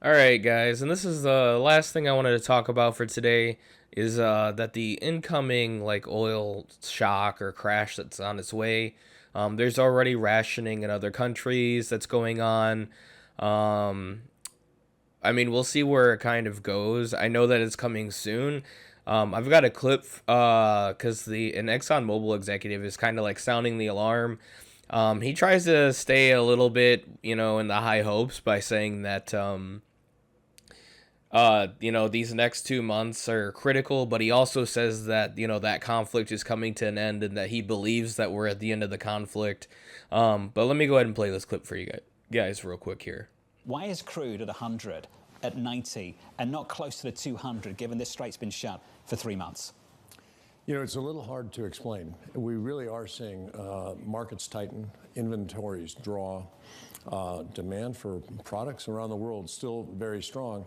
All right, guys, and this is the last thing I wanted to talk about for today is that the incoming like oil shock or crash that's on its way. There's already rationing in other countries that's going on. Um, I mean, we'll see where it kind of goes. I know that it's coming soon. I've got a clip because the an ExxonMobil executive is kind of like sounding the alarm. He tries to stay a little bit, in the high hopes by saying that these next 2 months are critical, but he also says that, that conflict is coming to an end and that he believes that we're at the end of the conflict. But let me go ahead and play this clip for you guys real quick here. Why is crude at 100, at 90, and not close to the 200, given this strait's been shut for 3 months? It's a little hard to explain. We really are seeing markets tighten, inventories draw, demand for products around the world still very strong.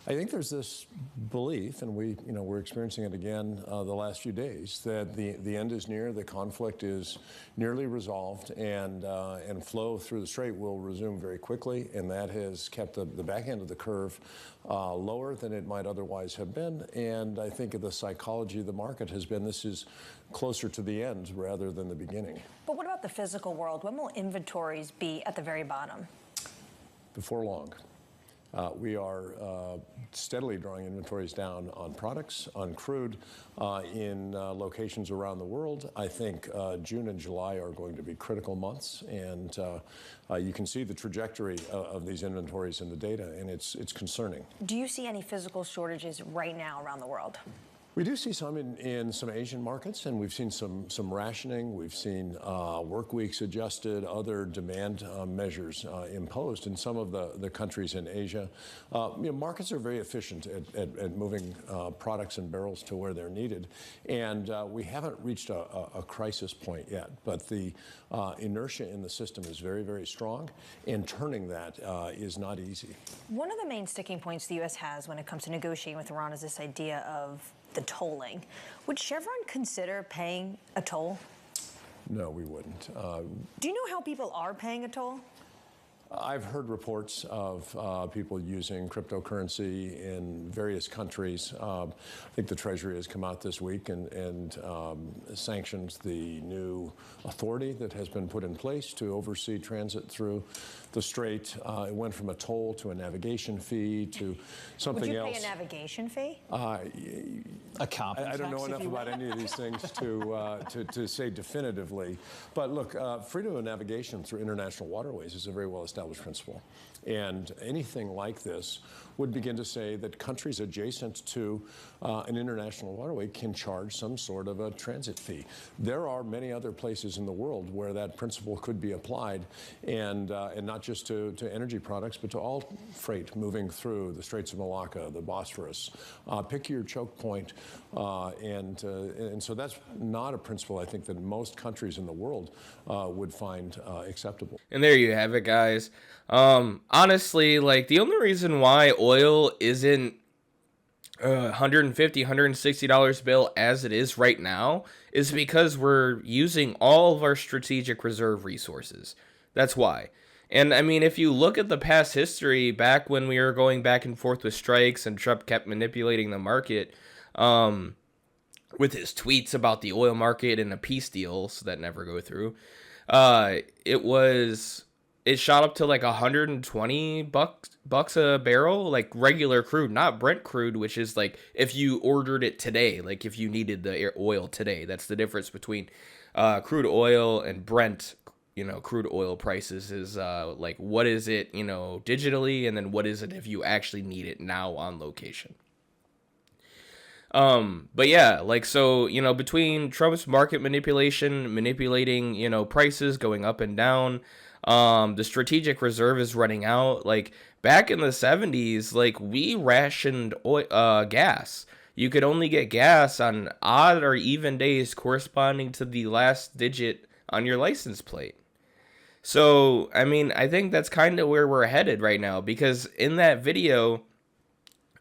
I think there's this belief, and we're experiencing it again the last few days, that the end is near, the conflict is nearly resolved, and flow through the Strait will resume very quickly, and that has kept the back end of the curve lower than it might otherwise have been. And I think the psychology of the market has been this is closer to the end rather than the beginning. But what about the physical world? When will inventories be at the very bottom? Before long. We are steadily drawing inventories down on products, on crude, in locations around the world. I think June and July are going to be critical months, and you can see the trajectory of these inventories in the data, and it's concerning. Do you see any physical shortages right now around the world? We do see some in some Asian markets, and we've seen some rationing. We've seen work weeks adjusted, other demand measures imposed in some of the countries in Asia. Markets are very efficient at moving products and barrels to where they're needed, and we haven't reached a crisis point yet. But the inertia in the system is very, very strong, and turning that is not easy. One of the main sticking points the U.S. has when it comes to negotiating with Iran is this idea of the tolling. Would Chevron consider paying a toll? No, we wouldn't. Do you know how people are paying a toll? I've heard reports of people using cryptocurrency in various countries. I think the Treasury has come out this week and sanctioned the new authority that has been put in place to oversee transit through the Strait. It went from a toll to a navigation fee to something else. Would you pay a navigation fee? A carbon I don't tax, know enough about any of these things to say definitively. But look, freedom of navigation through international waterways is a very well-established principle. And anything like this would begin to say that countries adjacent to an international waterway can charge some sort of a transit fee. There are many other places in the world where that principle could be applied, and not just to energy products, but to all freight moving through the Straits of Malacca, the Bosphorus. Pick your choke point, and so that's not a principle I think that most countries in the world would find acceptable. And there you have it, guys. Honestly, like the only reason why oil isn't $150, $160 bill as it is right now is because we're using all of our strategic reserve resources. That's why. And I mean, if you look at the past history, back when we were going back and forth with strikes and Trump kept manipulating the market, with his tweets about the oil market and the peace deals that never go through, it shot up to like $120 a barrel, like regular crude, not Brent crude, which is like if you ordered it today, like if you needed the oil today. That's the difference between crude oil and Brent. Crude oil prices is like what is it, digitally, and then what is it if you actually need it now on location. But yeah, like, so, between Trump's market manipulating, prices going up and down, the strategic reserve is running out. Like, back in the 70s, like, we rationed gas. You could only get gas on odd or even days corresponding to the last digit on your license plate. So, I mean, I think that's kind of where we're headed right now, because in that video,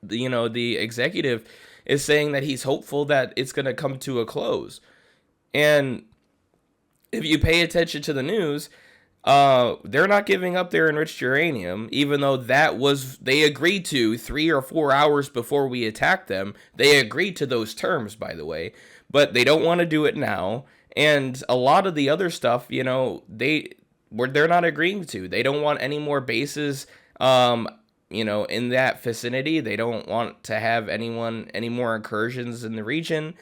the executive is saying that he's hopeful that it's going to come to a close. And if you pay attention to the news, They're not giving up their enriched uranium, even though they agreed to 3 or 4 hours before we attacked them. They agreed to those terms, by the way, but they don't want to do it now. And a lot of the other stuff, they're not agreeing to. They don't want any more bases, in that vicinity. They don't want to have any more incursions in the region.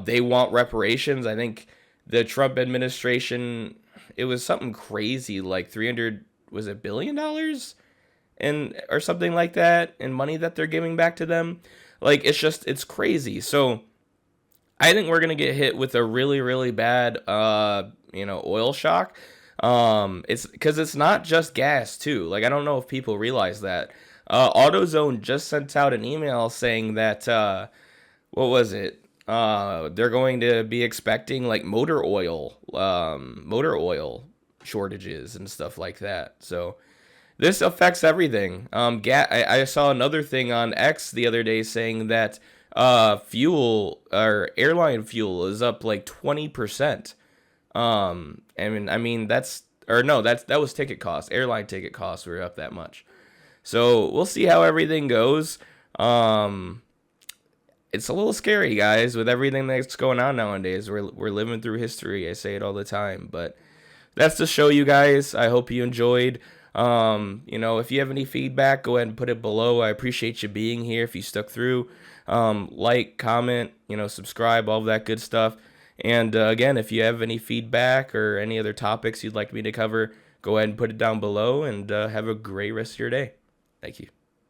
They want reparations. I think the Trump administration, it was something crazy, like 300, was it $billion? And or something like that, in money that they're giving back to them. Like, it's crazy. So I think we're gonna get hit with a really, really bad oil shock. It's because it's not just gas too. Like, I don't know if people realize that. AutoZone just sent out an email saying that what was it? They're going to be expecting like motor oil shortages and stuff like that. So this affects everything. I saw another thing on X the other day saying that fuel or airline fuel is up like 20%. That was ticket costs. Airline ticket costs were up that much. So we'll see how everything goes. It's a little scary, guys, with everything that's going on nowadays. We're living through history. I say it all the time, but that's the show, you guys. I hope you enjoyed. If you have any feedback, go ahead and put it below. I appreciate you being here. If you stuck through, like, comment, subscribe, all of that good stuff. And again, if you have any feedback or any other topics you'd like me to cover, go ahead and put it down below, and have a great rest of your day. Thank you.